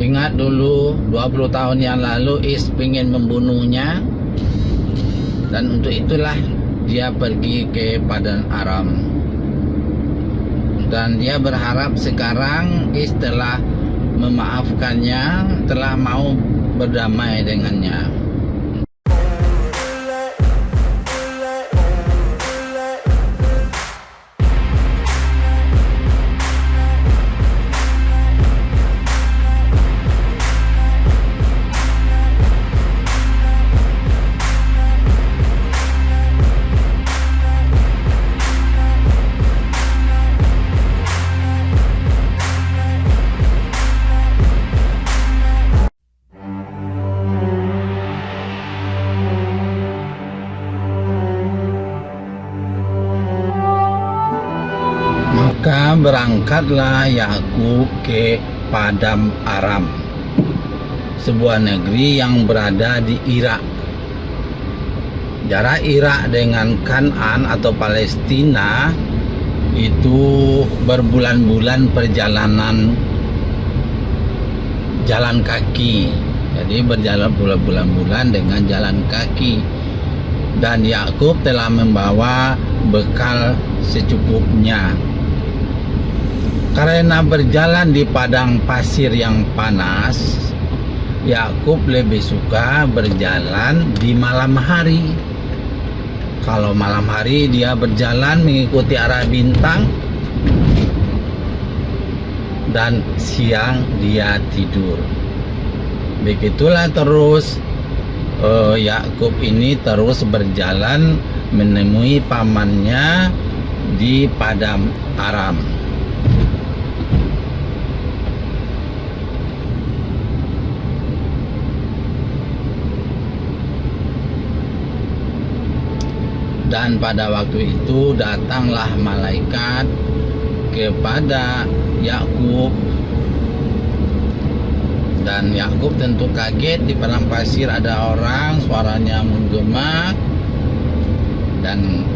Ingat dulu 20 tahun yang lalu Is ingin membunuhnya, dan untuk itulah dia pergi ke Padang Aram. Dan dia berharap sekarang Is telah memaafkannya, telah mau berdamai dengannya. Maka berangkatlah Yakub ke Padang Aram, sebuah negeri yang berada di Irak. Jarak Irak dengan Kan'an atau Palestina itu berbulan-bulan perjalanan jalan kaki. Jadi berjalan bulan-bulan dengan jalan kaki. Dan Yakub telah membawa bekal secukupnya. Karena berjalan di padang pasir yang panas, Yakub lebih suka berjalan di malam hari. Kalau malam hari dia berjalan mengikuti arah bintang, dan siang dia tidur. Begitulah terus Yakub ini terus berjalan menemui pamannya di Padang Aram. Dan pada waktu itu datanglah malaikat kepada Yakub, dan Yakub tentu kaget. Di padang pasir ada orang, suaranya menggema, dan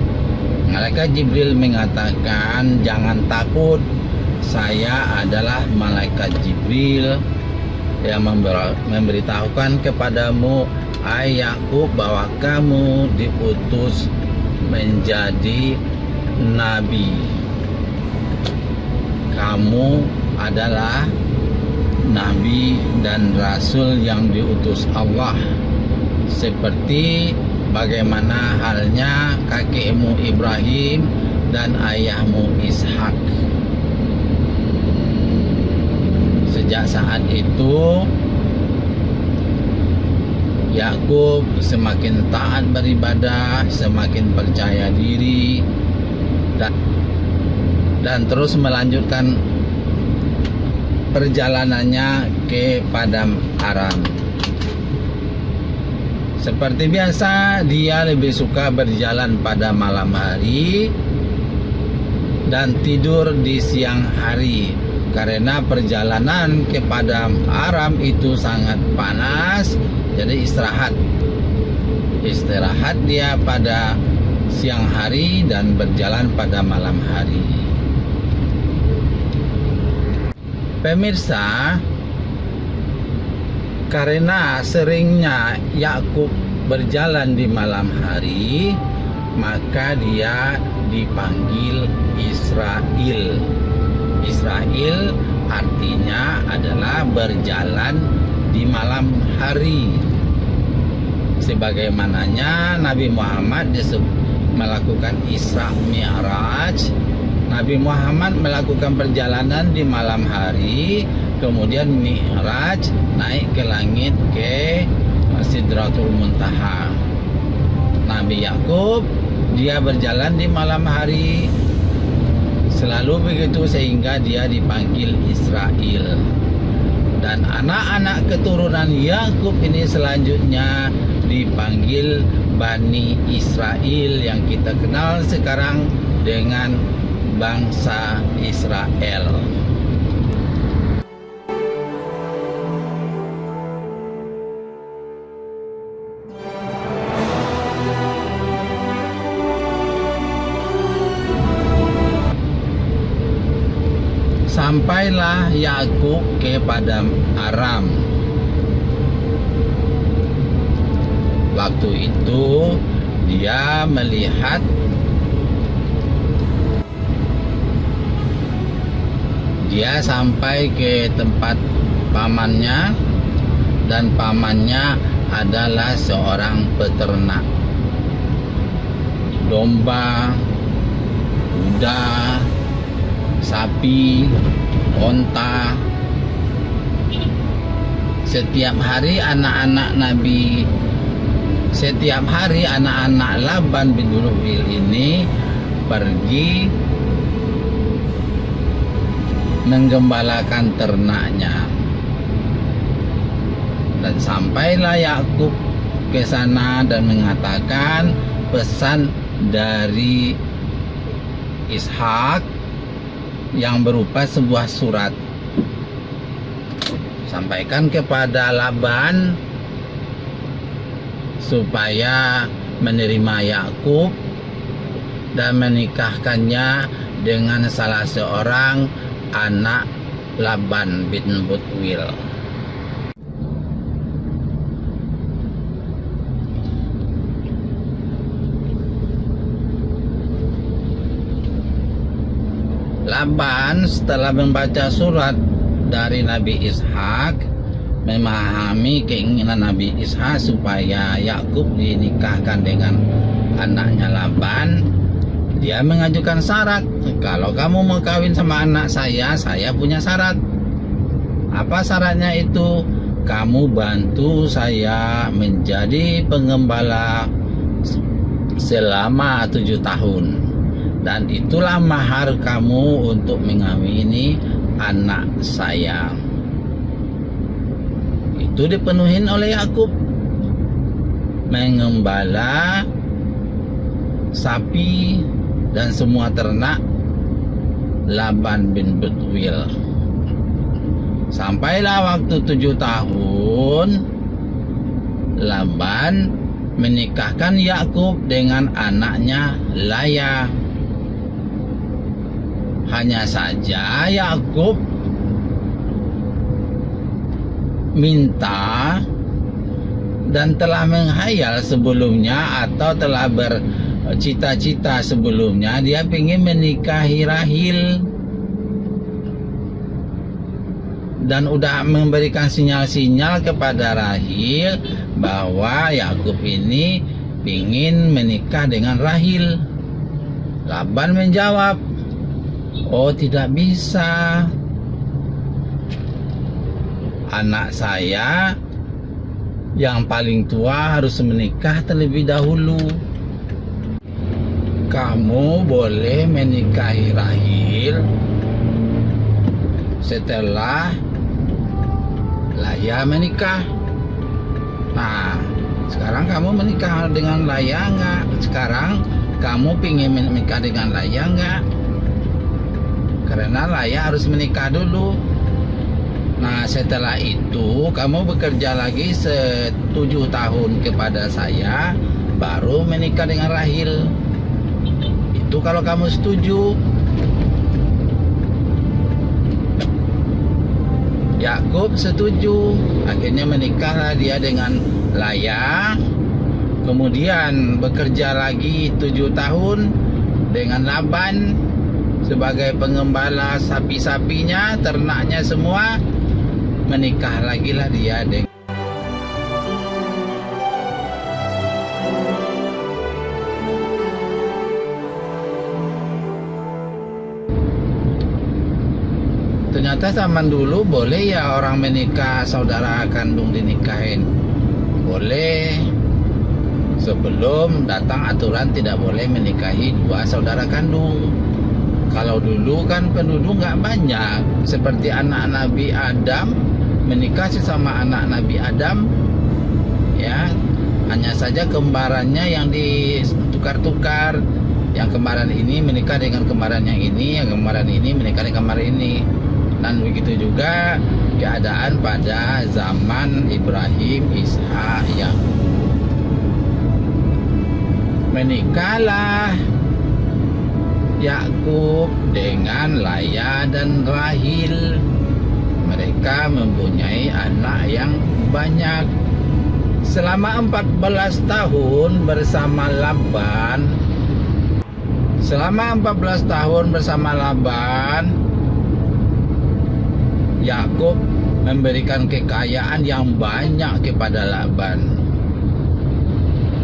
malaikat Jibril mengatakan, "Jangan takut, saya adalah malaikat Jibril yang memberitahukan kepadamu, hai Yakub, bahwa kamu diutus menjadi nabi. Kamu adalah nabi dan rasul yang diutus Allah, seperti bagaimana halnya kakekmu Ibrahim dan ayahmu Ishak." Sejak saat itu Yakub semakin taat beribadah, semakin percaya diri, dan terus melanjutkan perjalanannya ke Padang Aram. Seperti biasa, dia lebih suka berjalan pada malam hari dan tidur di siang hari, karena perjalanan ke Padang Aram itu sangat panas. Jadi istirahat dia pada siang hari dan berjalan pada malam hari. Pemirsa, karena seringnya Yakub berjalan di malam hari, maka dia dipanggil Israel. Israel artinya adalah berjalan di malam hari. Sebagaimananya Nabi Muhammad melakukan Isra Mi'raj. Nabi Muhammad melakukan perjalanan di malam hari, kemudian Mi'raj, naik ke langit ke Sidratul Muntaha. Nabi Yakub dia berjalan di malam hari, selalu begitu, sehingga dia dipanggil Israel. Dan anak-anak keturunan Yakub ini selanjutnya dipanggil Bani Israel, yang kita kenal sekarang dengan bangsa Israel. Sampai sampailah Yakub ke padang Aram. Waktu itu dia melihat dia sampai ke tempat pamannya, dan pamannya adalah seorang peternak domba, kuda, sapi, onta. Setiap hari anak-anak Laban bin Bethuel ini pergi menggembalakan ternaknya. Dan sampailah Yakub ke sana dan mengatakan pesan dari Ishak yang berupa sebuah surat. Sampaikan kepada Laban supaya menerima Yakub dan menikahkannya dengan salah seorang anak Laban bin Bethuel. Laban setelah membaca surat dari Nabi Ishak, memahami keinginan Nabi Ishak supaya Yakub dinikahkan dengan anaknya Laban, dia mengajukan syarat. Kalau kamu mau kawin sama anak saya punya syarat. Apa syaratnya itu? Kamu bantu saya menjadi pengembala selama 7 tahun. Dan itulah mahar kamu untuk mengawini anak saya. Itu dipenuhin oleh Yakub, mengembala sapi dan semua ternak Laban bin Bethuel. Sampailah waktu 7 tahun, Laban menikahkan Yakub dengan anaknya Laya. Hanya saja Yakub minta dan telah menghayal sebelumnya atau telah bercita-cita sebelumnya, dia ingin menikahi Rahil, dan udah memberikan sinyal-sinyal kepada Rahil bahwa Yakub ini ingin menikah dengan Rahil. Laban menjawab, "Oh, tidak bisa. Anak saya yang paling tua harus menikah terlebih dahulu. Kamu boleh menikahi Rahil setelah Laya menikah. Nah, sekarang kamu menikah dengan Laya enggak? Sekarang kamu ingin menikah dengan Laya enggak? Karena Laya harus menikah dulu. Nah, setelah itu kamu bekerja lagi 7 tahun kepada saya, baru menikah dengan Rahil. Itu kalau kamu setuju." Yakub setuju. Akhirnya menikahlah dia dengan Laya. Kemudian bekerja lagi 7 tahun dengan Laban sebagai pengembala sapi-sapinya, ternaknya semua. Menikah lagi lah dia dengan ternyata zaman dulu boleh ya orang menikah saudara kandung dinikahin. Boleh. Sebelum datang aturan tidak boleh menikahi 2 saudara kandung. Kalau dulu kan penduduk nggak banyak, seperti anak Nabi Adam menikah sesama anak Nabi Adam, ya, hanya saja kembarannya yang ditukar-tukar. Yang kembaran ini menikah dengan kembaran yang ini, yang kembaran ini menikah dengan kembaran ini. Dan begitu juga keadaan pada zaman Ibrahim, Ishak, Yakub. Menikahlah Yakub dengan Laya dan Rahil. Mereka mempunyai anak yang banyak. Selama 14 tahun bersama Laban, Yakub memberikan kekayaan yang banyak kepada Laban.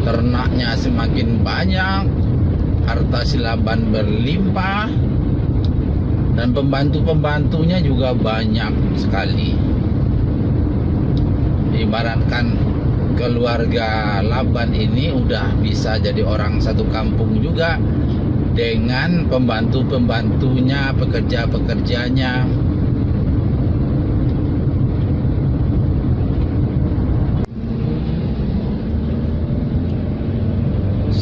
Ternaknya semakin banyak, harta si Laban berlimpah, dan pembantu-pembantunya juga banyak sekali. Ibaratkan keluarga Laban ini udah bisa jadi orang satu kampung juga, dengan pembantu-pembantunya, pekerja-pekerjanya.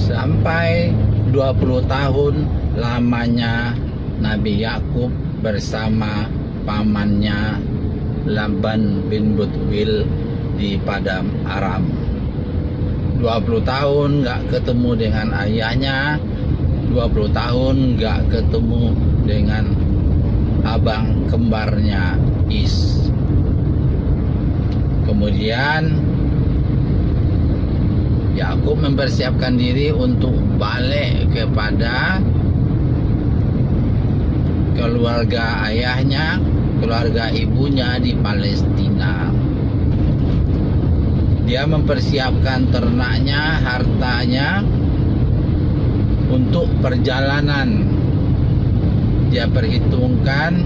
Sampai 20 tahun lamanya Nabi Yakub bersama pamannya Laban bin Betuel di Padang Aram. 20 tahun gak ketemu dengan ayahnya, 20 tahun gak ketemu dengan abang kembarnya Is. Kemudian Yakub mempersiapkan diri untuk balik kepada keluarga ayahnya, keluarga ibunya di Palestina. Dia mempersiapkan ternaknya, hartanya untuk perjalanan. Dia perhitungkan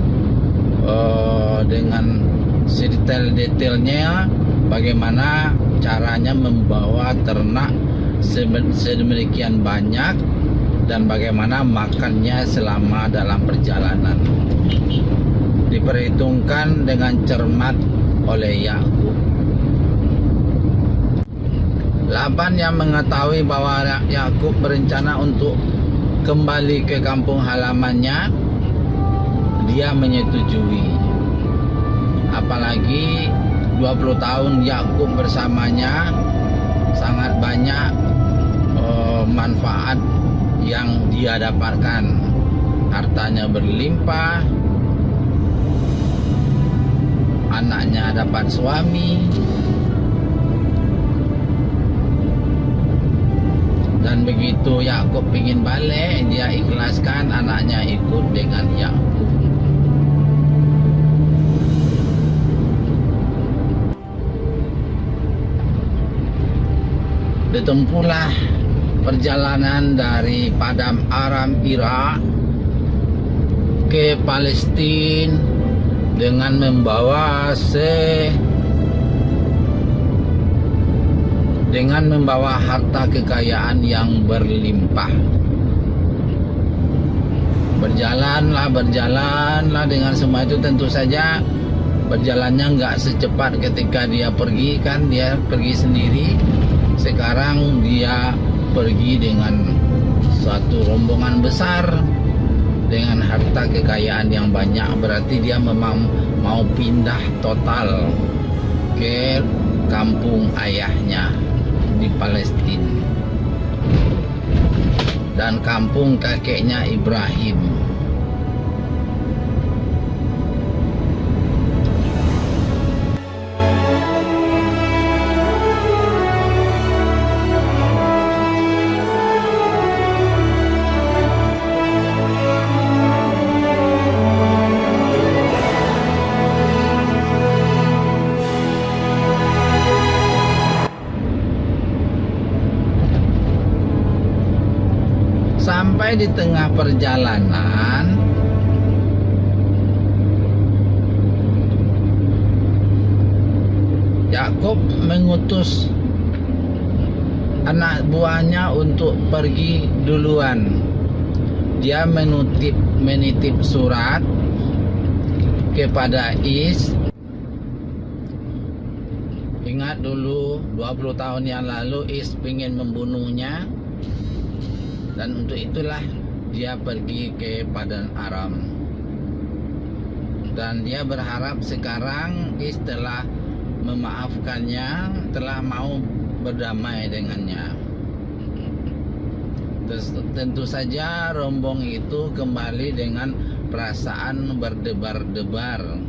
dengan detail-detailnya bagaimana caranya membawa ternak sedemikian banyak dan bagaimana makannya selama dalam perjalanan. Diperhitungkan dengan cermat oleh Yakub. Laban yang mengetahui bahwa Yakub berencana untuk kembali ke kampung halamannya, dia menyetujui. Apalagi 20 tahun Yakub bersamanya, sangat banyak manfaat yang dia dapatkan. Hartanya berlimpah, anaknya dapat suami, dan begitu Yakub ingin balik, dia ikhlaskan anaknya ikut dengan Yakub. Ditempuhlah perjalanan dari Padang Aram Irak ke Palestina dengan membawa harta kekayaan yang berlimpah. Berjalanlah dengan semua itu. Tentu saja berjalannya nggak secepat ketika dia pergi, kan dia pergi sendiri. Sekarang dia pergi dengan suatu rombongan besar dengan harta kekayaan yang banyak. Berarti dia memang mau pindah total ke kampung ayahnya di Palestina dan kampung kakeknya Ibrahim. Sampai di tengah perjalanan, Yakub mengutus anak buahnya untuk pergi duluan. Dia menitip surat kepada Is. Ingat dulu 20 tahun yang lalu Is ingin membunuhnya. Dan untuk itulah dia pergi ke Padang Aram. Dan dia berharap sekarang Is telah memaafkannya, telah mau berdamai dengannya. Tentu saja rombong itu kembali dengan perasaan berdebar-debar